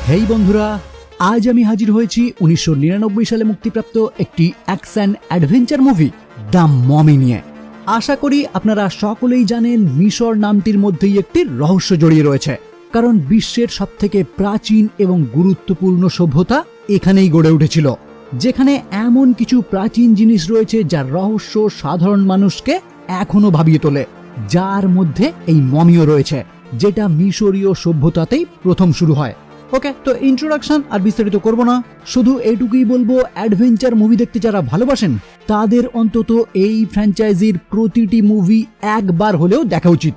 হেই বন্ধুরা, আজ আমি হাজির হয়েছি 1999 সালে মুক্তিপ্রাপ্ত একটি action adventure movie the mummy নিয়ে। আশা করি আপনারা সকলেই জানেন মিশর নামটির মধ্যেই একটি রহস্য জড়িয়ে রয়েছে, কারণ বিশ্বের সবথেকে প্রাচীন এবং গুরুত্বপূর্ণ সভ্যতা এখানেই গড়ে উঠেছিল, যেখানে এমন কিছু প্রাচীন জিনিস রয়েছে যার রহস্য সাধারণ মানুষকে এখনো ভাবিয়ে তোলে, যার মধ্যে এই মমিও রয়েছে, যেটা মিশরীয় সভ্যতাতেই প্রথম শুরু হয়। ওকে, তো ইন্ট্রোডাকশন আর বিস্তারিত করব না, শুধু এইটুকুই বলবো অ্যাডভেঞ্চার মুভি দেখতে যারা ভালোবাসেন তাদের অন্তত এই ফ্র্যাঞ্চাইজির প্রতিটি মুভি একবার হলেও দেখা উচিত।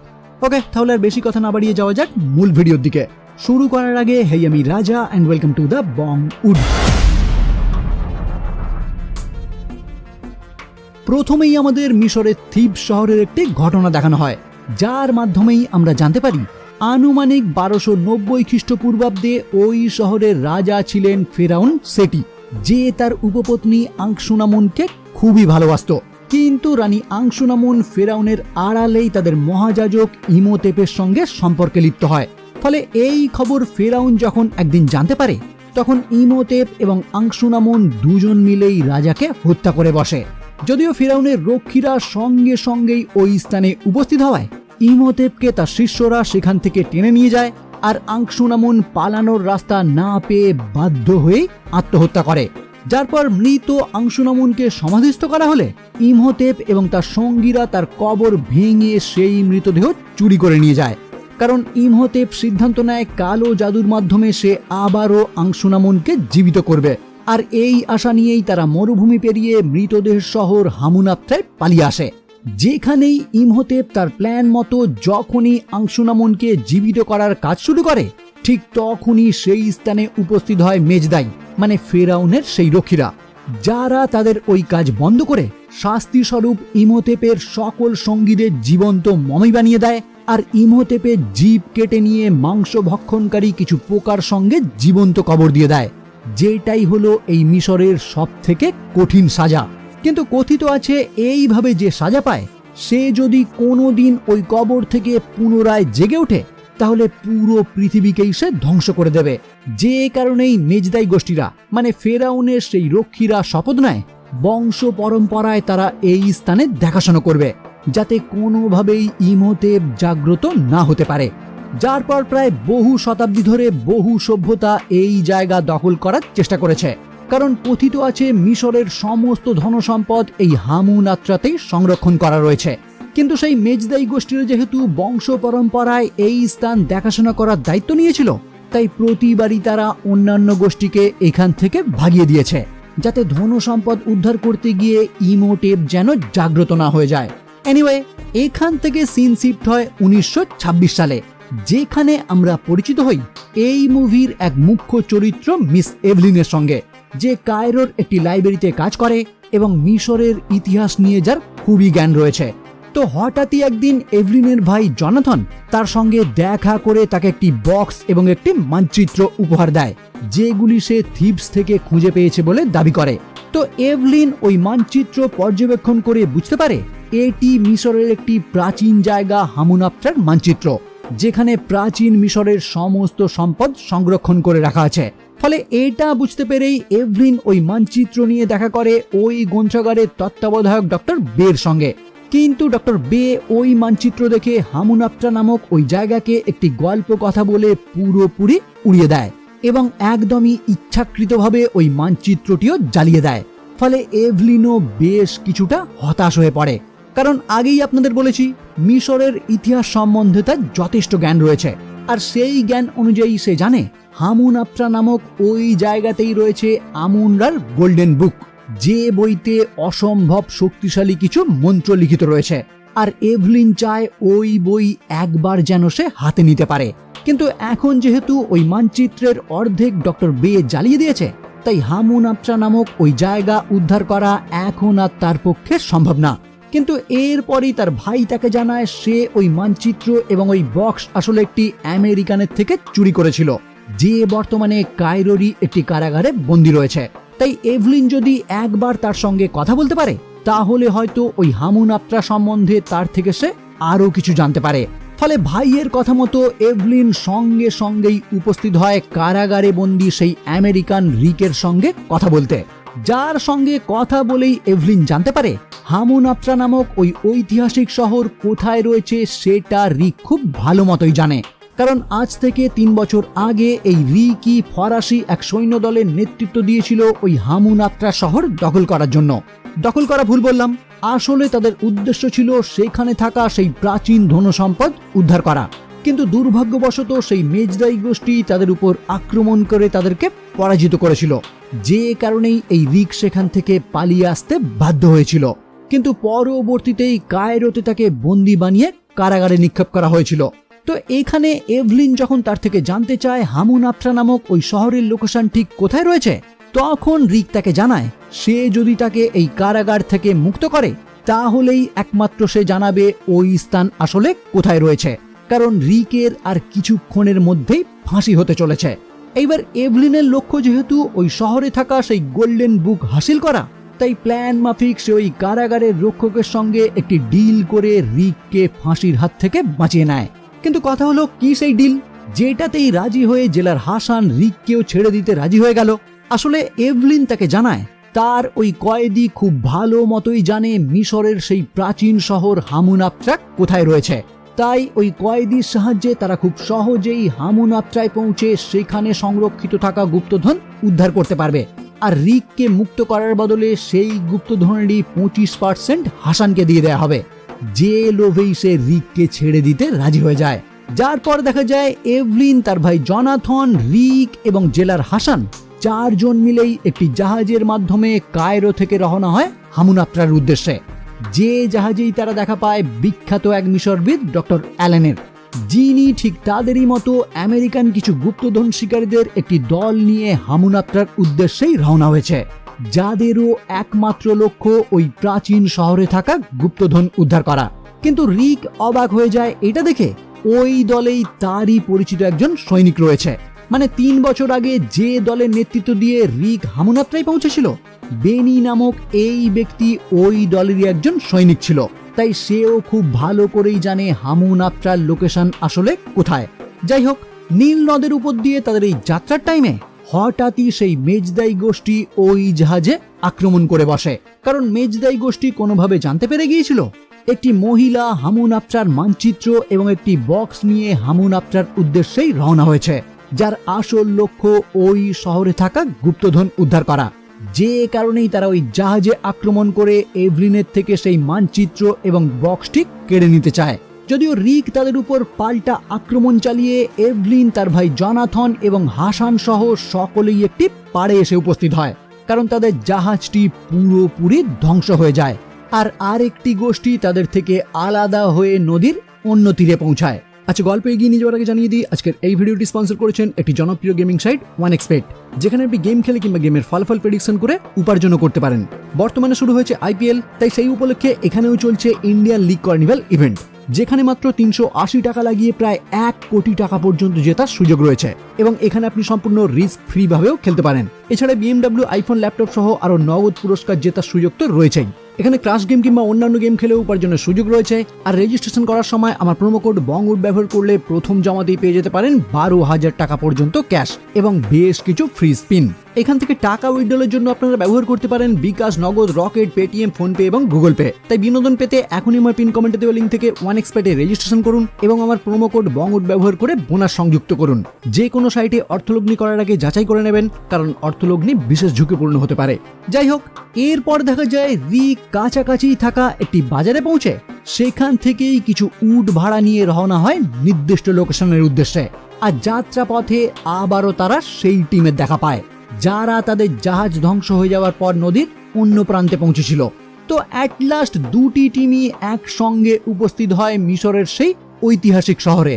ওকে, তাহলে আর বেশি কথা না বাড়িয়ে যাওয়া যাক মূল ভিডিওর দিকে। শুরু করার আগে হেই, আমি Raja and welcome to the Bongwood. প্রথমেই আমাদের মিশরের থিবস শহরের একটি ঘটনা দেখানো হয়, যার মাধ্যমেই আমরা জানতে পারি আনুমানিক 1290 খ্রিস্টপূর্বাব্দে ওই শহরের রাজা ছিলেন ফেরাউন সেটি, যে তার উপপত্নী আংসুনামুনকে খুবই ভালোবাসত। কিন্তু রানী আংসুনামুন ফেরাউনের আড়ালেই তাদের মহাযাজক ইমোতেপের সঙ্গে সম্পর্কে লিপ্ত হয়। ফলে এই খবর ফেরাউন যখন একদিন জানতে পারে, তখন ইমোতেপ এবং আংসুনামুন দুজন মিলেই রাজাকে হত্যা করে বসে। যদিও ফেরাউনের রক্ষীরা সঙ্গে সঙ্গেই ওই স্থানে উপস্থিত হওয়ায় ইমোতেপকে তার শিষ্যরা সেখান থেকে টেনে নিয়ে যায়, আর আংসুনামুন পালানোর রাস্তা না পেয়ে বাধ্য হয়ে আত্মহত্যা করে। যার পর মৃত আংসুনামুনকে সমাধিস্থ করা হলে ইমোতেপ এবং তার সঙ্গীরা তার কবর ভেঙে সেই মৃতদেহ চুরি করে নিয়ে যায়, কারণ ইমোতেপ সিদ্ধান্ত নেয় কালো জাদুর মাধ্যমে সে আবারও আংসুনামুনকে জীবিত করবে। আর এই আশা নিয়েই তারা মরুভূমি পেরিয়ে মৃতদেহ শহর হামুনাপ্রায় পালিয়ে আসে, যেখানেই ইমহোতেপ তার প্ল্যান মতো যখনই আংসুনামুনকে জীবিত করার কাজ শুরু করে, ঠিক তখনই সেই স্থানে উপস্থিত হয় মেজদাই, মানে ফেরাউনের সেই রক্ষীরা, যারা তাদের ওই কাজ বন্ধ করে শাস্তি স্বরূপ ইমহোতেপের সকল সঙ্গীদের জীবন্ত মমি বানিয়ে দেয়, আর ইমহোতেপের জীব কেটে নিয়ে মাংস ভক্ষণকারী কিছু পোকার সঙ্গে জীবন্ত কবর দিয়ে দেয়, যেটাই হলো এই মিশরের সব থেকে কঠিন সাজা। কিন্তু কথিত আছে এইভাবে যে সাজা পায়, সে যদি কোনোদিন ওই কবর থেকে পুনরায় জেগে ওঠে, তাহলে পুরো পৃথিবীকেই সে ধ্বংস করে দেবে। যে কারণেই মেজদাই গোষ্ঠীরা, মানে ফেরাউনের সেই রক্ষীরা শপথ নেয় বংশ পরম্পরায় তারা এই স্থানে দেখাশোনা করবে, যাতে কোনোভাবেই ইমোতেপ জাগ্রত না হতে পারে। যার পর প্রায় বহু শতাব্দী ধরে বহু সভ্যতা এই জায়গা দখল করার চেষ্টা করেছে, কারণ কথিত আছে মিশরের সমস্ত ধনসম্পদ এই হামুনাত্রাতেই সংরক্ষণ করা রয়েছে। কিন্তু সেই মেজদাই গোষ্ঠীর যেহেতু বংশ পরম্পরায় এই স্থান দেখাশোনা করার দায়িত্ব নিয়েছিল, তাই প্রতিবারই তারা অন্যান্য গোষ্ঠীকে এখান থেকে ভাগিয়ে দিয়েছে, যাতে ধনসম্পদ উদ্ধার করতে গিয়ে ইমোটেপ যেন জাগ্রত না হয়ে যায়। এনিওয়ে, এখান থেকে সিন শিফট হয় 1926 সালে, যেখানে আমরা পরিচিত হই এই মুভির এক মুখ্য চরিত্র মিস এভলিনের সঙ্গে, যে কায়রোর একটি লাইব্রেরিতে কাজ করে এবং মিশরের ইতিহাস নিয়ে যার খুবই জ্ঞান রয়েছে। তো হঠাৎই একদিন এভলিনের ভাই জনাথন তার সঙ্গে দেখা করে তাকে একটি বক্স এবং একটি মানচিত্র উপহার দেয়, যেগুলি সে থিবস থেকে খুঁজে পেয়েছে বলে দাবি করে। তো এভলিন ওই মানচিত্র পর্যবেক্ষণ করে বুঝতে পারে এটি মিশরের একটি প্রাচীন জায়গা হামুনাপ্রার মানচিত্র, যেখানে প্রাচীন মিশরের সমস্ত সম্পদ সংরক্ষণ করে রাখা আছে। ফলে এটা বুঝতে পেরেই এভলিন ওই মানচিত্র নিয়ে দেখা করে ওই গ্রন্থাগারের তত্ত্বাবধায়ক ডক্টর বের সঙ্গে। কিন্তু ডক্টর বে ওই মানচিত্র দেখে হামুনাপ্রা নামক ওই জায়গাকে একটি গল্প কথা বলে পুরোপুরি উড়িয়ে দেয় এবং একদমই ইচ্ছাকৃতভাবে ওই মানচিত্রটিও জ্বালিয়ে দেয়। ফলে এভলিনও বেশ কিছুটা হতাশ হয়ে পড়ে, কারণ আগেই আপনাদের বলেছি মিশরের ইতিহাস সম্বন্ধে তার যথেষ্ট জ্ঞান রয়েছে, আর সেই জ্ঞান অনুযায়ী সে জানে হামুনাপ্রা নামক ওই জায়গাতেই রয়েছে আমুনরার গোল্ডেন বুক, যে বইতে অসম্ভব শক্তিশালী কিছু মন্ত্র লিখিত রয়েছে। আর এভলিন চায় ওই বই একবার যেন সে হাতে নিতে পারে। কিন্তু এখন যেহেতু ওই মানচিত্রের অর্ধেক ডক্টর বে জ্বালিয়ে দিয়েছে, তাই হামুনাপ্রা নামক ওই জায়গা উদ্ধার করা এখন আর তার পক্ষে সম্ভব না। কিন্তু এরপরই তার ভাই তাকে জানায় সে ওই মানচিত্র এবং ওই বক্স আসলে একটি আমেরিকানের থেকে চুরি করেছিল, যে বর্তমানে কায়রোরই একটি কারাগারে বন্দী রয়েছে। তাই এভলিন যদি একবার তার সঙ্গে কথা বলতে পারে, তাহলে হয়তো ওই হামুনাপ্রা সম্বন্ধে তার থেকে সে আরো কিছু জানতে পারে। ফলে ভাইয়ের কথা মতো এভলিন সঙ্গে সঙ্গেই উপস্থিত হয় কারাগারে বন্দী সেই আমেরিকান রিকের সঙ্গে কথা বলতে, যার সঙ্গে কথা বলেই এভলিন জানতে পারে হামুন-আপ্রা নামক ওই ঐতিহাসিক শহর কোথায় রয়েছে সেটা রিক খুব ভালো মতোই জানে। কারণ আজ থেকে 3 বছর আগে এই রিকই ফরাসি এক সৈন্য দলের নেতৃত্ব দিয়েছিল ওই হামুন-আপ্রা শহর দখল করার জন্য। দখল করা ভুল বললাম, আসলে তাদের উদ্দেশ্য ছিল সেখানে থাকা সেই প্রাচীন ধনসম্পদ উদ্ধার করা। কিন্তু দুর্ভাগ্যবশত সেই মেজদাই গোষ্ঠী তাদের উপর আক্রমণ করে তাদেরকে পরাজিত করেছিল, যে কারণেই এই রিক সেখান থেকে পালিয়ে আসতে বাধ্য হয়েছিল। কিন্তু পরবর্তীতেই কায়রোতে তাকে বন্দি বানিয়ে কারাগারে নিক্ষেপ করা হয়েছিল। তো এখানে এভলিন যখন তার থেকে জানতে চায় হামুন-আপ্রা নামক ওই শহরের লোকেশন ঠিক কোথায় রয়েছে, তখন রিক তাকে জানায় সে যদি তাকে এই কারাগার থেকে মুক্ত করে তাহলেই একমাত্র সে জানাবে ওই স্থান আসলে কোথায় রয়েছে। কারণ রিকের আর কিছুক্ষণের মধ্যেই ফাঁসি হতে চলেছে। এইবার এভলিনের লক্ষ্য যেহেতু ওই শহরে থাকা সেই গোল্ডেন বুক হাসিল করা, তাই প্ল্যান মাফিক সে ওই কারাগারের রক্ষকের সঙ্গে একটি ডিল করে রিককে ফাঁসির হাত থেকে বাঁচিয়ে নেয়। কিন্তু কথা হলো কি সেই ডিল, যেটাতেই রাজি হয়ে জেলার হাসান রিককেও ছেড়ে দিতে রাজি হয়ে গেল। আসলে এভলিন তাকে জানায় তার ওই কয়েদি খুব ভালো মতোই জানে মিশরের সেই প্রাচীন শহর হামুন-আপ্রা কোথায় রয়েছে, তাই ওই কয়েদির সাহায্যে তারা খুব সহজেই হামুন-আপ্রায় পৌঁছে সেখানে সংরক্ষিত থাকা গুপ্তধন উদ্ধার করতে পারবে। আর রিককে মুক্ত করার বদলে সেই গুপ্তধনেরই 25% হাসানকে দিয়ে দেওয়া হবে, যে লোভেই সে রিককে ছেড়ে দিতে রাজি হয়ে যায়। যার পর দেখা যায় এভলিন, তার ভাই জনাথন, রিক এবং জেলার হাসান 4 জন মিলেই একটি জাহাজের মাধ্যমে কায়রো থেকে রওনা হয় হামুন-আপ্রার উদ্দেশ্যে। যে জাহাজেই তারা দেখা পায় বিখ্যাত এক মিশরবিদ ডক্টর অ্যালেনের, যিনি ঠিক তাদেরই মতো আমেরিকান কিছু গুপ্তধন শিকারীদের একটি দল নিয়ে হামুন-আপ্রার উদ্দেশ্যেই রওনা হয়েছে, যাদেরও একমাত্র লক্ষ্য ওই প্রাচীন শহরে থাকা গুপ্তধন উদ্ধার করা। কিন্তু রিক অবাক হয়ে যায় এটা দেখে ওই দলেই তারই পরিচিত একজন সৈনিক রয়েছে। মানে 3 বছর আগে যে দলের নেতৃত্ব দিয়ে রিক হামুন-আপ্রায় পৌঁছেছিল, বেনি নামক এই ব্যক্তি ওই দলেরই একজন সৈনিক ছিল। তাই সেও খুব ভালো করেই জানে হামুন-আপ্রার লোকেশন আসলে কোথায়। যাই হোক, নীল নদের উপর দিয়ে তাদের এই যাত্রার টাইমে হঠাৎই সেই মেজদাই গোষ্ঠী ওই জাহাজে আক্রমণ করে বসে। কারণ মেজদাই গোষ্ঠী কোনোভাবে জানতে পেরে গিয়েছিল একটি মহিলা হামুন-আপ্রার মানচিত্র এবং একটি বক্স নিয়ে হামুন-আপ্রার উদ্দেশ্যেই রওনা হয়েছে, যার আসল লক্ষ্য ওই শহরে থাকা গুপ্তধন উদ্ধার করা। যে কারণেই তারা ওই জাহাজে আক্রমণ করে এভলিনের থেকে সেই মানচিত্র এবং বক্সটি কেড়ে নিতে চায়। যদিও রিক তাদের উপর পাল্টা আক্রমণ চালিয়ে এভলিন, তার ভাই জনাথন এবং হাসান সহ সকলেই একটি পাড়ে এসে উপস্থিত হয়, কারণ তাদের জাহাজটি পুরোপুরি ধ্বংস হয়ে যায়। আর আরেকটি গোষ্ঠী তাদের থেকে আলাদা হয়ে নদীর অন্য তীরে পৌঁছায়। আচ্ছা, গল্প এগিয়ে নিয়ে যাওয়ার আগে জানিয়ে দিই, আজকের এই ভিডিওটি স্পন্সর করেছেন একটি জনপ্রিয় গেমিং সাইট OneXBet, যেখানে আপনি গেম খেলে কিংবা গেমের ফলাফল প্রেডিকশন করে উপার্জনও করতে পারেন। বর্তমানে শুরু হয়েছে IPL, তাই সেই উপলক্ষে এখানেও চলছে ইন্ডিয়ান লিগ কার্নিভাল ইভেন্ট, যেখানে মাত্র 380 টাকা লাগিয়ে প্রায় 1 কোটি টাকা পর্যন্ত জেতার সুযোগ রয়েছে। এবং এখানে আপনি সম্পূর্ণ রিস্ক ফ্রি ভাবেও খেলতে পারেন। এছাড়া BMW, আইফোন, ল্যাপটপ সহ আরো নগদ পুরস্কার জেতার সুযোগ তো রয়েছেই। এখানে ক্রাশ গেম কিংবা অন্যান্য গেম খেলেও উপার্জনের সুযোগ রয়েছে। আর রেজিস্ট্রেশন করার সময় আমার প্রোমো কোড বঙ্গুড ব্যবহার করলে প্রথম জমাতেই পেয়ে যেতে পারেন 12,000 টাকা পর্যন্ত ক্যাশ এবং বেশ কিছু ফ্রি স্পিন। এখান থেকে টাকা উইথড্রলের জন্য আপনারা ব্যবহার করতে পারেন বিকাশ, নগদ, রকেট, পেটিএম, ফোনপে এবং গুগল পে। তাই বিনোদন পেতে এখনই আমার পিন কমেন্টে দেওয়া লিঙ্ক থেকে OneXBet-এ রেজিস্ট্রেশন করুন এবং আমার প্রোমো কোড বঙ্গুড ব্যবহার করে বোনাস সংযুক্ত করুন। যে কোনো সাইটে অর্থলগ্নি করার আগে যাচাই করে নেবেন, কারণ অর্থলগ্নি বিশেষ ঝুঁকিপূর্ণ হতে পারে। যাই হোক, এরপর দেখা যায় রিক কাছাকাছি থাকা একটি বাজারে পৌঁছে সেখান থেকেই কিছু উট ভাড়া নিয়ে রওনা হয় নির্দিষ্ট লোকেশনের উদ্দেশ্যে। আর যাত্রা পথে আবারও তারা সেই টিমের দেখা পায়, যারা তাদের জাহাজ ধ্বংস হয়ে যাওয়ার পর নদীর অন্য প্রান্তে পৌঁছেছিল। তো অ্যাট লাস্ট দুটি টিমই একসঙ্গে উপস্থিত হয় মিশরের সেই ঐতিহাসিক শহরে,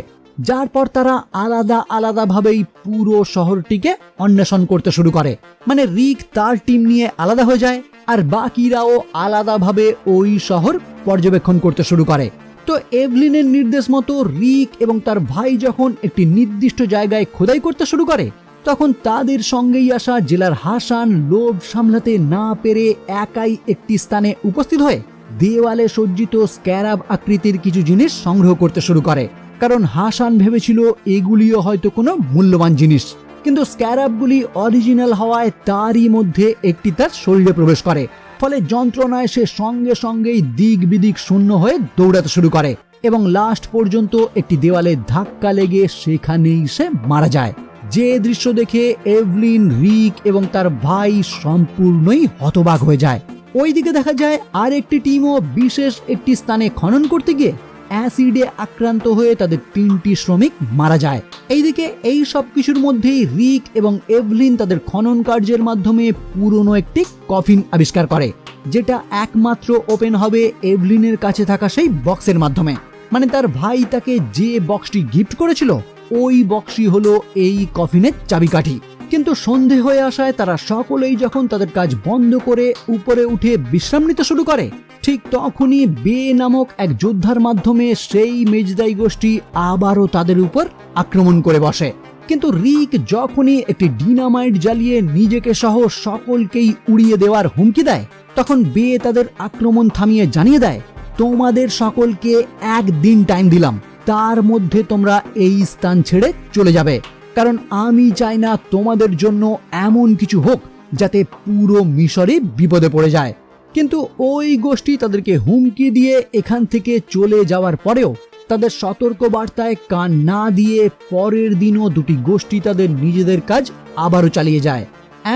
যার পর তারা আলাদা আলাদাভাবেই পুরো শহরটিকে অন্বেষণ করতে শুরু করে। মানে রিক তার টিম নিয়ে আলাদা হয়ে যায়, আর বাকিরাও আলাদাভাবে ওই শহর পর্যবেক্ষণ করতে শুরু করে। তো এভলিনের নির্দেশ মতো রিক এবং তার ভাই যখন একটি নির্দিষ্ট জায়গায় খোদাই করতে শুরু করে, তখন তাদের সঙ্গেই আসা জেলার হাসান লোভ সামলাতে না পেরে একাই একটি স্থানে উপস্থিত হয়ে দেওয়ালে সজ্জিত স্ক্যারাব আকৃতির কিছু জিনিস সংগ্রহ করতে শুরু করে। কারণ হাসান ভেবেছিল এগুলিও হয়তো কোনো মূল্যবান জিনিস। কিন্তু স্ক্যারাবগুলি অরিজিনাল হওয়ায় তারই মধ্যে একটি তার শরীরে প্রবেশ করে। ফলে যন্ত্রণায় সে সঙ্গে সঙ্গেই দিক বিদিক শূন্য হয়ে দৌড়াতে শুরু করে এবং লাস্ট পর্যন্ত একটি দেওয়ালে ধাক্কা লেগে সেখানেই সে মারা যায়। যে দৃশ্য দেখে এভলিন, রিক এবং তার ভাই সম্পূর্ণই হতবাক হয়ে যায়। ওইদিকে দেখা যায় আরেকটি টিমও বিশেষ একটি স্থানে খনন করতে গিয়ে অ্যাসিডে আক্রান্ত হয়ে তাদের 3টি শ্রমিক মারা যায়। এইদিকে এই সব কিছুর মধ্যেই রিক এবং এভলিন তাদের খনন কার্যের মাধ্যমে পুরনো একটি কফিন আবিষ্কার করে, যেটা একমাত্র ওপেন হবে এভলিনের কাছে থাকা সেই বক্সের মাধ্যমে। মানে তার ভাই তাকে যে বক্সটি গিফট করেছিল ওই বক্সই হলো এই কফিনের চাবিকাঠি। কিন্তু সন্ধে হয়ে আসায় তারা সকলেই যখন তাদের কাজ বন্ধ করে উপরে উঠে বিশ্রাম নিতে শুরু করে, ঠিক তখনই বে নামক এক যোদ্ধার মাধ্যমে সেই মেজদাই গোষ্ঠী আবারও তাদের উপর আক্রমণ করে বসে। কিন্তু রিক যখনই একটি ডিনামাইট জ্বালিয়ে নিজেকে সহ সকলকেই উড়িয়ে দেওয়ার হুমকি দেয়, তখন বে তাদের আক্রমণ থামিয়ে জানিয়ে দেয়, তোমাদের সকলকে 1 দিন টাইম দিলাম, তার মধ্যে তোমরা এই স্থান ছেড়ে চলে যাবে, কারণ আমি চাই না তোমাদের জন্য এমন কিছু হোক যাতে পুরো মিশরই বিপদে পড়ে যায়। কিন্তু ওই গোষ্ঠী তাদেরকে হুমকি দিয়ে এখান থেকে চলে যাওয়ার পরেও তাদের সতর্ক বার্তায় কান না দিয়ে পরের দিনও দুটি গোষ্ঠী তাদের নিজেদের কাজ আবারও চালিয়ে যায়।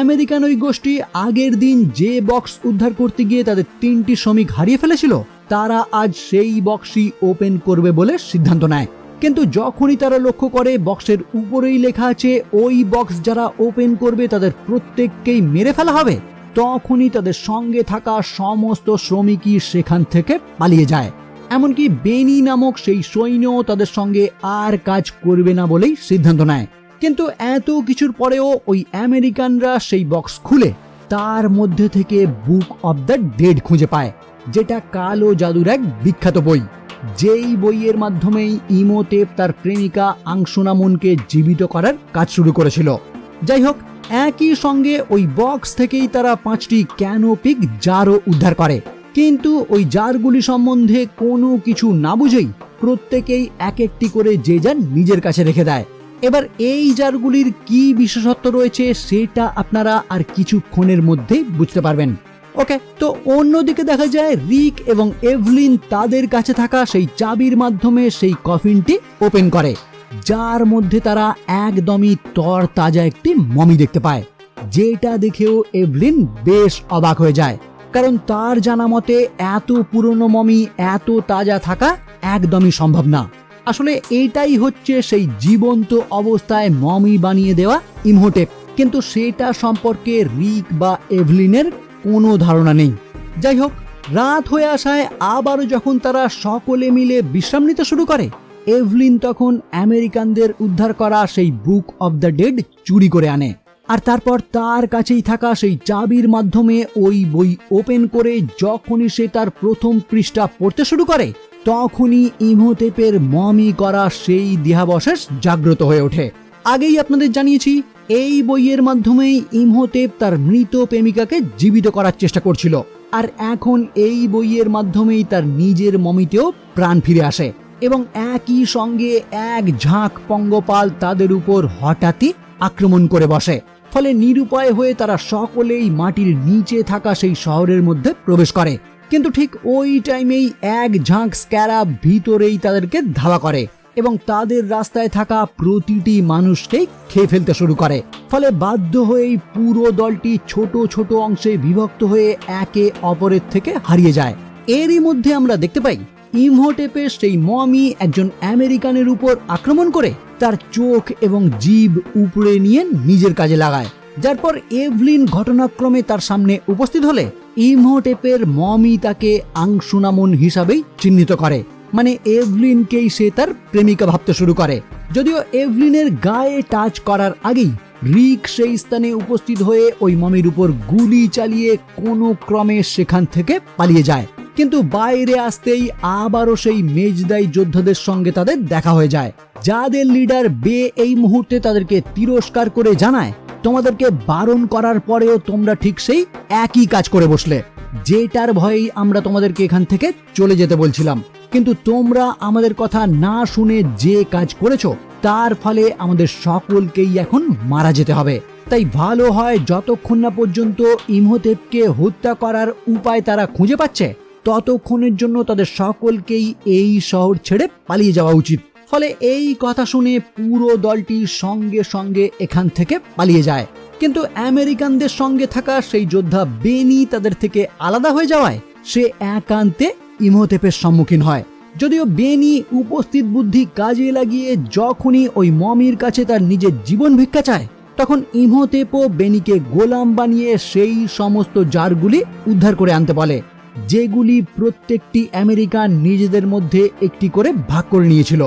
আমেরিকান ওই গোষ্ঠী আগের দিন যে বক্স উদ্ধার করতে গিয়ে তাদের 3টি শ্রমিক হারিয়ে ফেলেছিল, তারা আজ সেই বক্সই ওপেন করবে বলে সিদ্ধান্ত নেয়। কিন্তু যখনই তারা লক্ষ্য করে বক্সের উপরেই লেখা আছে ওই বক্স যারা ওপেন করবে তাদের প্রত্যেককেই মেরে ফেলা হবে, তখনই তাদের সঙ্গে থাকা সমস্ত শ্রমিকই সেখান থেকে পালিয়ে যায়। এমনকি বেনি নামক সেই সৈন্য তাদের সঙ্গে আর কাজ করবে না বলেই সিদ্ধান্ত নেয়। কিন্তু এত কিছুর পরেও ওই আমেরিকানরা সেই বক্স খুলে তার মধ্যে থেকে বুক অব দ্য ডেড খুঁজে পায়, যেটা কালো জাদুর এক বিখ্যাত বই, যেই বইয়ের মাধ্যমেই ইমোটেপ তার প্রেমিকা আংসুনামুনকে জীবিত করার কাজ শুরু করেছিল। যাই হোক, একই সঙ্গে ওই বক্স থেকেই তারা 5টি ক্যানোপিক জারও উদ্ধার করে। কিন্তু ওই জারগুলি সম্বন্ধে কোনো কিছু না বুঝেই প্রত্যেকেই এক একটি করে যে যার নিজের কাছে রেখে দেয়। এবার এই জারগুলির কি বিশেষত্ব রয়েছে সেটা আপনারা আর কিছুক্ষণের মধ্যেই বুঝতে পারবেন। ওকে, তো অন্যদিকে দেখা যায় রিক এবং এভলিন তাদের কাছে থাকা সেই চাবির মাধ্যমে সেই কফিনটি ওপেন করে, যার মধ্যে তারা একদমই তরতাজা একটি মমি দেখতে পায়, যেটা দেখেও এভলিন বেশ অবাক হয়ে যায়, কারণ তার জানা মতে এত পুরনো মমি এত তাজা থাকা একদমই সম্ভব না। আসলে এটাই হচ্ছে সেই জীবন্ত অবস্থায় মমি বানিয়ে দেওয়া ইমহোটেপ, কিন্তু সেটা সম্পর্কে রিক বা এভলিনের কোনো ধারণা নেই। যাই হোক, রাত হয়ে আসায় আবারও যখন তারা সকলে মিলে বিশ্রাম নিতে শুরু করে, এভলিন তখন আমেরিকানদের উদ্ধার করা সেই বুক অব দ্য ডেড চুরি করে আনে, আর তারপর তার কাছেই থাকা সেই চাবির মাধ্যমে ওই বই ওপেন করে যখনই সে তার প্রথম পৃষ্ঠা পড়তে শুরু করে, তখনই ইমহোটেপের মমি করা সেই দেহাবশেষ জাগ্রত হয়ে ওঠে। আগেই আপনাদের জানিয়েছি এই বইয়ের মাধ্যমেই ইমহোটেপ তার মৃত প্রেমিকাকে জীবিত করার চেষ্টা করছিল, আর এখন এই বইয়ের মাধ্যমেই তার নিজের মমিতেও প্রাণ ফিরে আসে এবং একই সঙ্গে এক ঝাঁক পঙ্গপাল তাদের উপর হঠাৎই আক্রমণ করে বসে। ফলে নিরুপায় হয়ে তারা সকলেই মাটির নিচে থাকা সেই শহরের মধ্যে প্রবেশ করে। কিন্তু ঠিক ওই টাইমেই এক ঝাঁক স্ক্যারাব ভিতরেই তাদেরকে ধাওয়া করে এবং তাদের রাস্তায় থাকা প্রতিটি মানুষকেই খেয়ে ফেলতে শুরু করে। ফলে বাধ্য হয়েই পুরো দলটি ছোট ছোট অংশে বিভক্ত হয়ে একে অপরের থেকে হারিয়ে যায়। এরই মধ্যে আমরা দেখতে পাই ইমহোটেপের সেই মমি একজন আমেরিকানের উপর আক্রমণ করে তার চোখ এবং জিভ উপড়ে নিয়ে নিজের কাজে লাগায়, যার পর এভলিন ঘটনাক্রমে তার সামনে উপস্থিত হলে ইমহোটেপের মমি তাকে আংসুনামুন হিসাবেই চিহ্নিত করে, মানে এভলিনকেই সে তার প্রেমিকা ভাবতে শুরু করে। যদিও এভলিনের গায়ে টাচ করার আগেই রিক সেই স্থানে উপস্থিত হয়ে ওই মমির উপর গুলি চালিয়ে কোনো ক্রমে সেখান থেকে পালিয়ে যায়। কিন্তু বাইরে আসতেই আবারও সেই মেজদাই যোদ্ধাদের সঙ্গে তাদের দেখা হয়ে যায়, যাদের লিডার বে এই মুহূর্তে তাদেরকে তিরস্কার করে জানায়, তোমাদেরকে বারণ করার পরেও তোমরা ঠিক সেই একই কাজ করে বসলে, যেটার ভয়েই আমরা তোমাদেরকে এখান থেকে চলে যেতে বলছিলাম। কিন্তু তোমরা আমাদের কথা না শুনে যে কাজ করেছো তার ফলে আমাদের সকলকেই এখন মারা যেতে হবে। তাই ভালো হয় যতক্ষণ না পর্যন্ত ইমহোটেপকে হত্যা করার উপায় তারা খুঁজে পাচ্ছে ততক্ষণের জন্য তাদের সকলকেই এই শহর ছেড়ে পালিয়ে যাওয়া উচিত। ফলে এই কথা শুনে পুরো দলটি সঙ্গে সঙ্গে এখান থেকে পালিয়ে যায়। কিন্তু আমেরিকানদের সঙ্গে থাকা সেই যোদ্ধা বেনি তাদের থেকে আলাদা হয়ে যাওয়ায় সে একান্তে ইমহোটেপের সম্মুখীন হয়। যদিও বেনি উপস্থিত বুদ্ধি কাজে লাগিয়ে যখনই ওই মমির কাছে তার নিজের জীবন ভিক্ষা চায় তখন ইমহোটেপও বেনিকে গোলাম বানিয়ে সেই সমস্ত জারগুলি উদ্ধার করে আনতে বলে, যেগুলি প্রত্যেকটি আমেরিকান নিজেদের মধ্যে একটি করে ভাগ করে নিয়েছিল।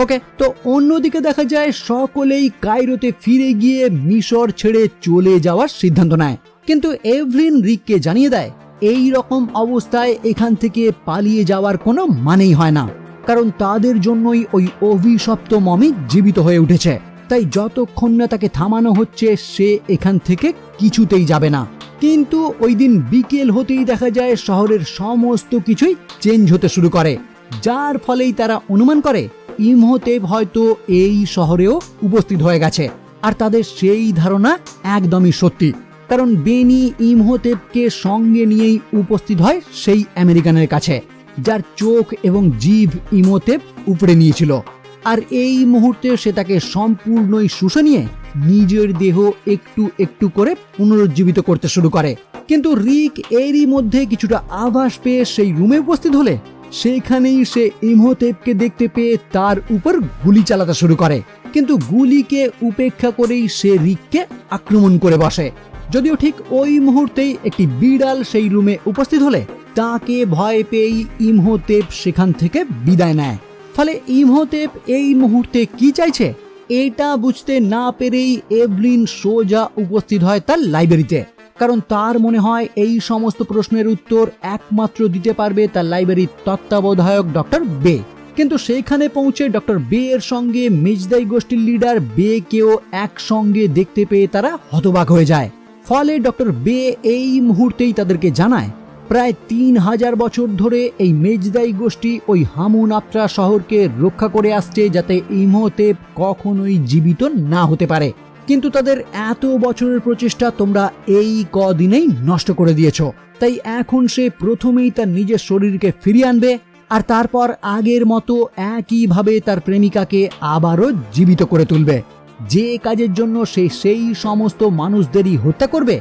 ওকে, তো অন্যদিকে দেখা যায় সকলেই কায়রোতে ফিরে গিয়ে মিশর ছেড়ে চলে যাওয়ার সিদ্ধান্ত নেয়। কিন্তু এভলিন রিককে জানিয়ে দেয় এই রকম অবস্থায় এখান থেকে পালিয়ে যাওয়ার কোনো মানেই হয় না, কারণ তাদের জন্যই ওই অভিশপ্ত মমি জীবিত হয়ে উঠেছে। তাই যতক্ষণ না তাকে থামানো হচ্ছে সে এখান থেকে কিছুতেই যাবে না। কিন্তু ওই দিন বিকেল হতেই দেখা যায় শহরের সমস্ত কিছুই চেঞ্জ হতে শুরু করে, যার ফলেই তারা অনুমান করে ইমহোটেপ হয়তো এই শহরেও উপস্থিত হয়ে গেছে। আর তাদের সেই ধারণা একদমই সত্যি, কারণ বেনি ইমহোটেপকে সঙ্গে নিয়েই উপস্থিত হয় সেই আমেরিকানের কাছে, যার চোখ এবং জিভ ইমহোটেপ উপড়ে নিয়েছিল। আর এই মুহূর্তে সে তাকে সম্পূর্ণই শুষে নিয়ে নিজের দেহ একটু একটু করে পুনরুজ্জীবিত করতে শুরু করে। কিন্তু রিক এরই মধ্যে কিছুটা আভাস পেয়ে সেই রুমে উপস্থিত হলে সেখানেই সে ইমহোটেপকে দেখতে পেয়ে তার উপর গুলি চালাতে শুরু করে। কিন্তু গুলিকে উপেক্ষা করেই সে রিককে আক্রমণ করে বসে। যদিও ঠিক ওই মুহূর্তেই একটি বিড়াল সেই রুমে উপস্থিত হলে তাকে ভয় পেয়েই ইমহোটেপ সেখান থেকে বিদায় নেয়। ফলে ইমহোটেপ এই মুহূর্তে কি চাইছে এটা বুঝতে না পেরেই এভলিন সোজা উপস্থিত হয় তার লাইব্রেরিতে, কারণ তার মনে হয় এই সমস্ত প্রশ্নের উত্তর একমাত্র দিতে পারবে তার লাইব্রেরির তত্ত্বাবধায়ক ডক্টর বে। কিন্তু সেখানে পৌঁছে ডক্টর বে এর সঙ্গে মেজদাই গোষ্ঠীর লিডার বে কেও একসঙ্গে দেখতে পেয়ে তারা হতবাক হয়ে যায়। ফলে ডক্টর বে এই মুহূর্তেই তাদেরকে জানায় প্রায় 3000 বছর ধরে এই মেজদাই গোষ্ঠী ওই হামুনাপ্ত্রা শহরকে রক্ষা করে আসছে যাতে ইমহোটেপ কখনোই জীবিত না হতে পারে। কিন্তু তাদের এত বছরের প্রচেষ্টা তোমরা এই কদিনেই নষ্ট করে দিয়েছো। তাই এখন সে প্রথমেই তার নিজের শরীরকে ফিরিয়ে আনবে আর তারপর আগের মতো একইভাবে তার প্রেমিকাকে আবারও জীবিত করে তুলবে, যে কাজের জন্য সে সেই সমস্ত মানুষদেরই হত্যা করবে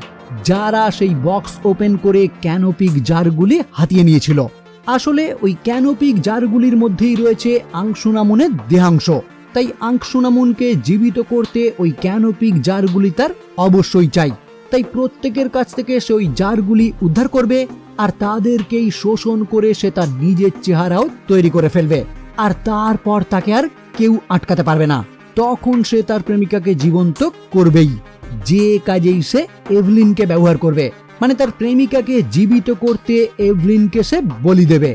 যারা সেই বক্স ওপেন করে ক্যানোপিক জারগুলি হাতিয়ে নিয়েছিল। আসলে ওই ক্যানোপিক জারগুলির মধ্যেই রয়েছে আংশুনামুনের দেহাংশ। তাই আংশুনামুনকে জীবিত করতে ওই ক্যানোপিক জারগুলি তার অবশ্যই চাই। তাই প্রত্যেকের কাছ থেকে সে ওই জারগুলি উদ্ধার করবে আর তাদেরকেই শোষণ করে সে তার নিজের চেহারাও তৈরি করে ফেলবে। আর তারপর তাকে আর কেউ আটকাতে পারবে না। তখন সে তার প্রেমিকাকে জীবন্ত করবেই, যে কাজেই সে এভলিনকে ব্যবহার করবে। মানে তার প্রেমিকাকে জীবিত করতে এভলিনকে সে বলি দেবে।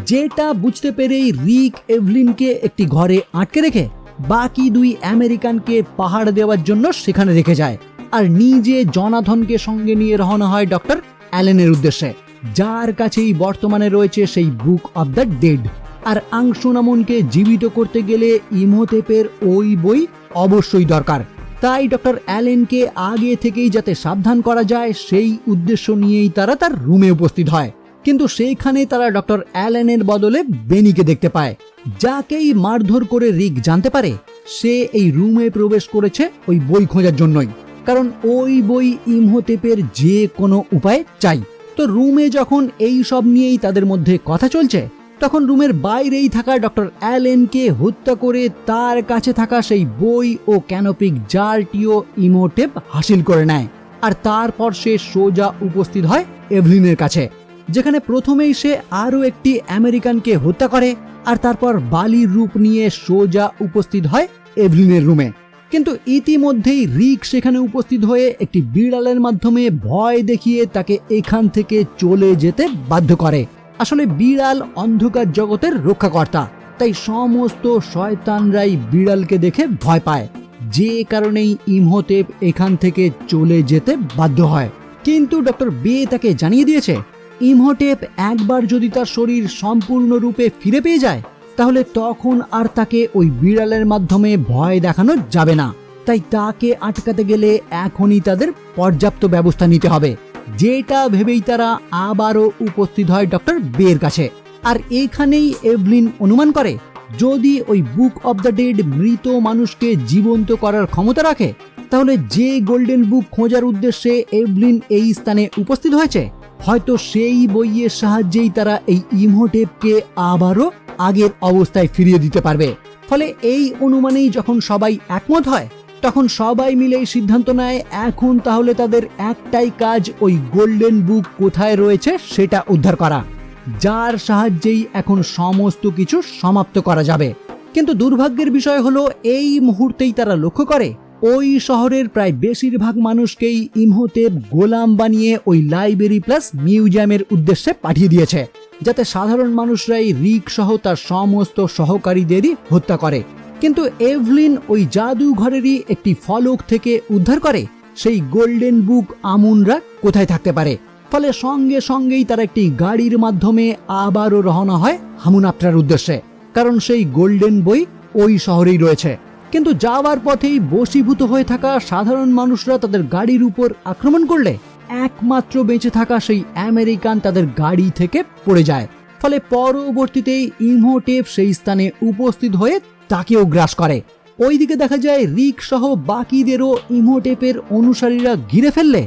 যেটা বুঝতে পেরেই রিক এভলিনকে একটি ঘরে আটকে রেখে বাকি 2 আমেরিকানকে পাহাড় দেওয়ার জন্য সেখানে রেখে যায় আর নিজে জনাথনকে সঙ্গে নিয়ে রওনা হয় ডক্টর অ্যালেনের উদ্দেশ্যে, যার কাছেই বর্তমানে রয়েছে সেই বুক অব দ্য ডেড। আর আংশুনামুনকে জীবিত করতে গেলে ইমহোটেপের ওই বই অবশ্যই দরকার। তাই ডক্টর অ্যালেনকে আগে থেকেই যাতে সাবধান করা যায় সেই উদ্দেশ্য নিয়েই তারা তার রুমে উপস্থিত হয়। কিন্তু সেইখানে তারা ডক্টর অ্যালেনের বদলে বেনিকে দেখতে পায়, যাকেই মারধর করে রিক জানতে পারে সে এই রুমে প্রবেশ করেছে ওই বই খোঁজার জন্যই, কারণ ওই বই ইমহোটেপের যে কোনো উপায়ে চাই। তো রুমে যখন এই সব নিয়েই তাদের মধ্যে কথা চলছে তখন রুমের বাইরেই থাকা ডক্টর অ্যালেনকে হত্যা করে তার কাছে থাকা সেই বই ও ক্যানোপিক জারটিও ইমহোটেপ হাসিল করে নেয়। আর তারপর সে সোজা উপস্থিত হয় এভলিনের কাছে, যেখানে প্রথমেই সে আরও একটি আমেরিকানকে হত্যা করে আর তারপর বালির রূপ নিয়ে সোজা উপস্থিত হয় এভলিনের রুমে। কিন্তু ইতিমধ্যেই রিক সেখানে উপস্থিত হয়ে একটি বিড়ালের মাধ্যমে ভয় দেখিয়ে তাকে এখান থেকে চলে যেতে বাধ্য করে। আসলে বিড়াল অন্ধকার জগতের রক্ষাকর্তা, তাই সমস্ত শয়তানরাই বিড়ালকে দেখে ভয় পায়, যে কারণেই ইমহোটেপ এখান থেকে চলে যেতে বাধ্য হয়। কিন্তু ডক্টর বে তাকে জানিয়ে দিয়েছে ইমহোটেপ একবার যদি তার শরীর সম্পূর্ণরূপে ফিরে পেয়ে যায়, তাহলে তখন আর তাকে ওই বিড়ালের মাধ্যমে ভয় দেখানো যাবে না। তাই তাকে আটকাতে গেলে এখনই তাদের পর্যাপ্ত ব্যবস্থা নিতে হবে, যেটা ভেবেই তারা আবারও উপস্থিত হয় ডক্টর বের কাছে। আর এখানেই এভলিন অনুমান করে, যদি ওই বুক অব দ্য ডেড মৃত মানুষকে জীবন্ত করার ক্ষমতা রাখে, তাহলে যে গোল্ডেন বুক খোঁজার উদ্দেশ্যে এভলিন এই স্থানে উপস্থিত হয়েছে, হয়তো সেই বইয়ের সাহায্যেই তারা এই ইমহোটেপকে আবারও আগের অবস্থায় ফিরিয়ে দিতে পারবে। ফলে এই অনুমানেই যখন সবাই একমত হয়, তখন সবাই মিলে সিদ্ধান্ত নেয় এখন তাহলে তাদের একটাই কাজ ওই গোল্ডেন বুক কোথায় রয়েছে সেটা উদ্ধার করা, যার সাহায্যেই এখন সমস্ত কিছু সমাপ্ত করা যাবে। কিন্তু দুর্ভাগ্যের বিষয় হলো, এই মুহূর্তেই তারা লক্ষ্য করে ওই শহরের প্রায় বেশিরভাগ মানুষকেই ইমহোটেপ গোলাম বানিয়ে ওই লাইব্রেরি প্লাস মিউজিয়ামের উদ্দেশ্যে পাঠিয়ে দিয়েছে, যাতে সাধারণ মানুষরাই রিক সহ তার সমস্ত সহকারীদেরই হত্যা করে। কিন্তু এভলিন ওই জাদুঘরেরই একটি ফলক থেকে উদ্ধার করে সেই গোল্ডেন বুক আমুনরা কোথায় থাকতে পারে। ফলে সঙ্গে সঙ্গেই তারা একটি গাড়ির মাধ্যমে আবারও রওনা হয় হামুনাপ্ট্রার উদ্দেশ্যে, কারণ সেই গোল্ডেন বই ওই শহরেই রয়েছে। কিন্তু যাওয়ার পথেই বশীভূত হয়ে থাকা সাধারণ মানুষরা তাদের গাড়ির উপর আক্রমণ করলে একমাত্র বেঁচে থাকা সেই আমেরিকান তাদের গাড়ি থেকে পড়ে যায়। ফলে পরবর্তীতেই ইমহোটেপ সেই স্থানে উপস্থিত হয়ে তাকেও গ্রাস করে। ওইদিকে দেখা যায় রিক সহ বাকিদেরও ইমহোটেপের অনুসারীরা ঘিরে ফেললে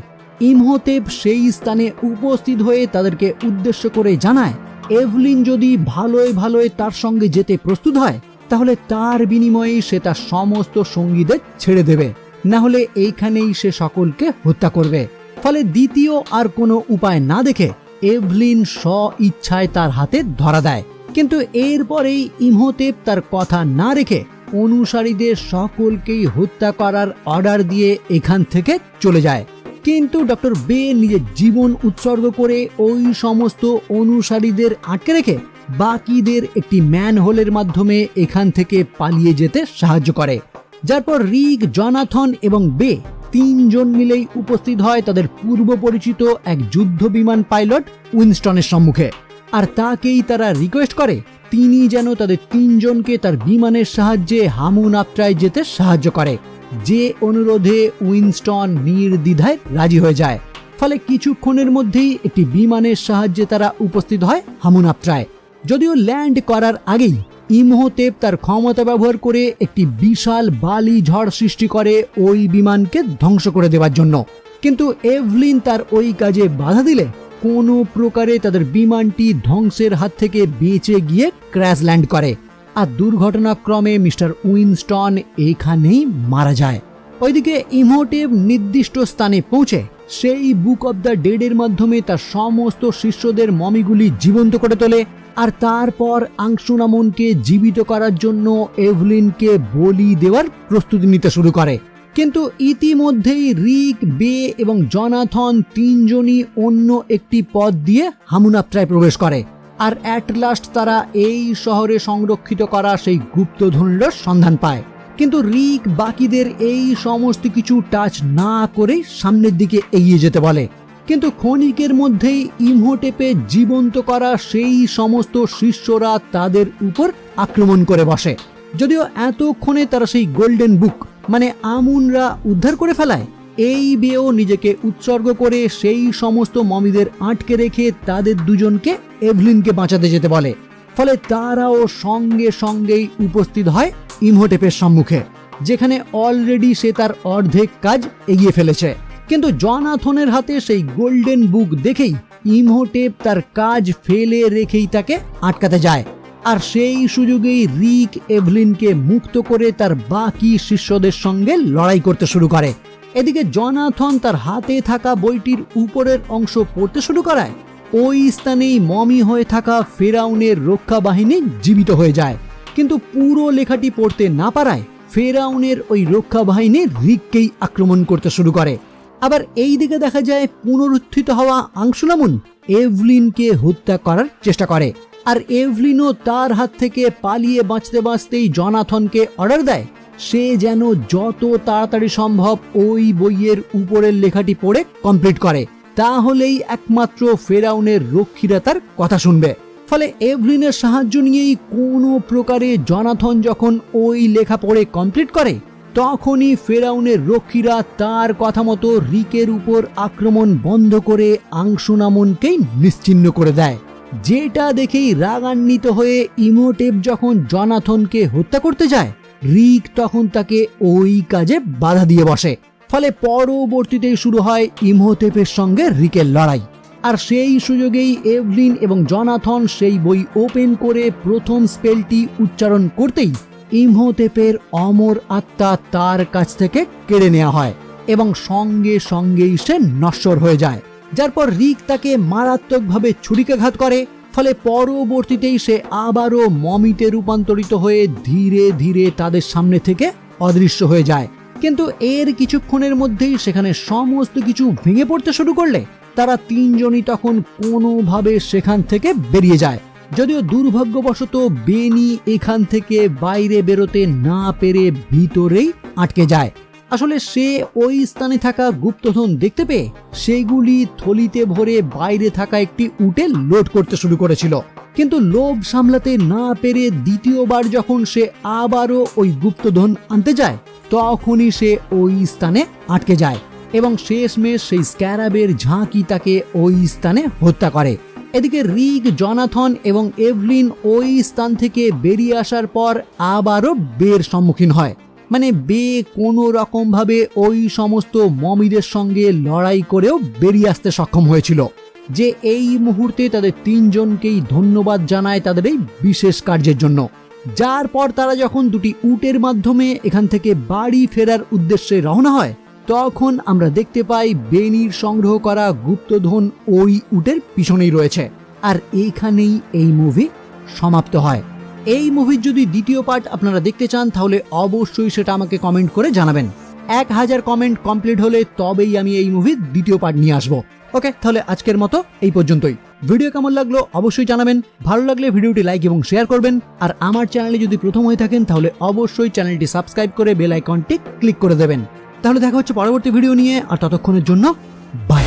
ইমহোটেপ সেই স্থানে উপস্থিত হয়ে তাদেরকে উদ্দেশ্য করে জানায়, এভলিন যদি ভালোই তার সঙ্গে যেতে প্রস্তুত হয়, তাহলে তার বিনিময়ে সে তার সমস্ত সঙ্গীদের ছেড়ে দেবে, না হলে এইখানেই সে সকলকে হত্যা করবে। ফলে দ্বিতীয় আর কোনো উপায় না দেখে এভলিন স্ব ইচ্ছায় তার হাতে ধরা দেয়। কিন্তু এরপরেই ইমহোটেপ তার কথা না রেখে অনুসারীদের সকলকেই হত্যা করার অর্ডার দিয়ে এখান থেকে চলে যায়। কিন্তু ডক্টর বে নিজের জীবন উৎসর্গ করে ওই সমস্ত অনুসারীদের আটকে রেখে বাকিদের একটি ম্যানহোলের মাধ্যমে এখান থেকে পালিয়ে যেতে সাহায্য করে, যার পর রিক, জনাথন এবং বে তিনজন মিলেই উপস্থিত হয় তাদের পূর্ব পরিচিত এক যুদ্ধ বিমান পাইলট উইনস্টনের সম্মুখে। আর তাকেই তারা রিকোয়েস্ট করে তিনি যেন তাদের তিনজনকে তার বিমানের সাহায্যে হামুনাপ্ট্রায় যেতে সাহায্য করে, যে অনুরোধে উইনস্টন নির্দ্বিধায় রাজি হয়ে যায়। ফলে কিছুক্ষণের মধ্যেই একটি বিমানের সাহায্যে তারা উপস্থিত হয় হামুনাপ্ট্রায়। যদিও ল্যান্ড করার আগেই ইমহোটেপ তার ক্ষমতা ব্যবহার করে একটি বিশাল বালি ঝড় সৃষ্টি করে ওই বিমানকে ধ্বংস করে দেওয়ার জন্য। কিন্তু এভলিন তার ওই কাজে বাধা দিলে কোনো প্রকারে তাদের বিমানটি ধ্বংসের হাত থেকে বেঁচে গিয়ে ক্র্যাশ ল্যান্ড করে, আর দুর্ঘটনাক্রমে মিস্টার উইনস্টন এখানেই মারা যায়। ওইদিকে ইমহোটেপ নির্দিষ্ট স্থানে পৌঁছে সেই বুক অব দ্য ডেডের মাধ্যমে তার সমস্ত শিষ্যদের মমিগুলি জীবন্ত করে তোলে, আর তারপর আংশুনামনকে জীবিত করার জন্য এভলিনকে বলি দেওয়ার প্রস্তুতি নিতে শুরু করে। কিন্তু ইতিমধ্যেই রিক, বে এবং জনাথন তিনজনই অন্য একটি পথ দিয়ে হামুনাপ্ট্রায় প্রবেশ করে, আর অ্যাট লাস্ট তারা এই শহরে সংরক্ষিত করা সেই গুপ্তধনের সন্ধান পায়। কিন্তু রিক বাকিদের এই সমস্ত কিছু টাচ না করে সামনের দিকে এগিয়ে যেতে বলে। কিন্তু ক্ষণিকের মধ্যেই ইমহোটেপে জীবন্ত করা সেই সমস্ত শিষ্যরা তাদের উপর আক্রমণ করে বসে। যদিও এতক্ষণে তারা সেই গোল্ডেন বুক মানে আমুনরা উদ্ধার করে ফেলায়, এই বেও নিজেকে উৎসর্গ করে সেই সমস্ত মমিদের আটকে রেখে তাদের দুজনকে এভলিনকে বাঁচাতে যেতে বলে। ফলে তারাও সঙ্গে সঙ্গেই উপস্থিত হয় ইমহোটেপের সম্মুখে, যেখানে অলরেডি সে তার অর্ধেক কাজ এগিয়ে ফেলেছে। কিন্তু জনাথনের হাতে সেই গোল্ডেন বুক দেখেই ইমহোটেপ তার কাজ ফেলে রেখেই তাকে আটকাতে যায়, আর সেই সুযোগেই রিক এভলিনকে মুক্ত করে তার বাকি শিষ্যদের সঙ্গে লড়াই করতে শুরু করে। এদিকে জনাথন তার হাতে থাকা বইটির উপরের অংশ পড়তে শুরু করায় ওই স্থানেই মমি হয়ে থাকা ফেরাউনের রক্ষা বাহিনী জীবিত হয়ে যায়। কিন্তু পুরো লেখাটি পড়তে না পারায় ফেরাউনের ওই রক্ষা বাহিনী রিককেই আক্রমণ করতে শুরু করে। আবার এই দিকে দেখা যায় পুনরুত্থিত হওয়া আংশুনামুন এভলিনকে হত্যা করার চেষ্টা করে, আর এভলিনও তার হাত থেকে পালিয়ে বাঁচতে বাঁচতেই জনাথনকে অর্ডার দেয় সে যেন যত তাড়াতাড়ি সম্ভব ওই বইয়ের উপরের লেখাটি পড়ে কমপ্লিট করে। তাহলেই একমাত্র ফেরাউনের রক্ষীরা তার কথা শুনবে। ফলে এভলিনের সাহায্য নিয়েই কোনো প্রকারে জনাথন যখন ওই লেখা পড়ে কমপ্লিট করে, তখনই ফেরাউনের রক্ষীরা তার কথা মতো রিকের উপর আক্রমণ বন্ধ করে আংশুনামনকেই নিশ্চিহ্ন করে দেয়। যেটা দেখেই রাগান্বিত হয়ে ইমোটেপ যখন জনাথনকে হত্যা করতে যায়, রিক তখন তাকে ওই কাজে বাধা দিয়ে বসে। ফলে পরবর্তীতে শুরু হয় ইমোটেপের সঙ্গে রিকের লড়াই। আর সেই সুযোগেই এভলিন এবং জনাথন সেই বই ওপেন করে প্রথম স্পেলটি উচ্চারণ করতেই ইমহোটেপের অমর আত্মা তার কাছ থেকে কেড়ে নেওয়া হয় এবং সঙ্গে সঙ্গেই সে নশ্বর হয়ে যায়। যার পর রিক তাকে মারাত্মকভাবে ছুরিকাঘাত করে। ফলে পরবর্তীতেই সে আবারও মমিতে রূপান্তরিত হয়ে ধীরে ধীরে তাদের সামনে থেকে অদৃশ্য হয়ে যায়। কিন্তু এর কিছুক্ষণের মধ্যেই সেখানে সমস্ত কিছু ভেঙে পড়তে শুরু করলে তারা তিনজনই তখন কোনোভাবে সেখান থেকে বেরিয়ে যায়। যদিও দুর্ভাগ্যবশত বেনি এখান থেকে বাইরে বেরোতে না পেরে ভিতরেই আটকে যায়। আসলে সে ওই স্থানে থাকা গুপ্তধন দেখতে পেয়ে সেগুলি থলিতে ভরে বাইরে থাকা একটি উটে লোড করতে শুরু করেছিল। কিন্তু লোভ সামলাতে না পেরে দ্বিতীয়বার যখন সে আবারও ওই গুপ্তধন আনতে যায়, তখনই সে ওই স্থানে আটকে যায় এবং শেষমেশ সেই স্ক্যারাবের ঝাঁকি তাকে ওই স্থানে হত্যা করে। এদিকে রিক, জনাথন এবং এভলিন ওই স্থান থেকে বেরিয়ে আসার পর আবারও বের সম্মুখীন হয়। মানে বে কোনো রকম ভাবে ওই সমস্ত মমিদের সঙ্গে লড়াই করেও বেরিয়ে আসতে সক্ষম হয়েছিল, যে এই মুহূর্তে তাদের তিনজনকেই ধন্যবাদ জানায় তাদের এই বিশেষ কার্যের জন্য। যার পর তারা যখন দুটি উটের মাধ্যমে এখান থেকে বাড়ি ফেরার উদ্দেশ্যে রওনা হয়, তখন আমরা দেখতে পাই বেনির সংগ্রহ করা গুপ্তধন ওই উটের পিছনেই রয়েছে। আর এইখানেই এই মুভি সমাপ্ত হয়। এই মুভির যদি দ্বিতীয় পার্ট আপনারা দেখতে চান তাহলে অবশ্যই সেটা আমাকে কমেন্ট করে জানাবেন। 1000 কমেন্ট কমপ্লিট হলে তবেই আমি এই মুভির দ্বিতীয় পার্ট নিয়ে আসবো। ওকে, তাহলে আজকের মতো এই পর্যন্তই। ভিডিও কেমন লাগলো অবশ্যই জানাবেন। ভালো লাগলে ভিডিওটি লাইক এবং শেয়ার করবেন। আর আমার চ্যানেলে যদি প্রথম হয়ে থাকেন তাহলে অবশ্যই চ্যানেলটি সাবস্ক্রাইব করে বেল আইকনটি ক্লিক করে দেবেন। তাহলে দেখা হচ্ছে পরবর্তী ভিডিও নিয়ে, আর ততক্ষণের জন্য বাই।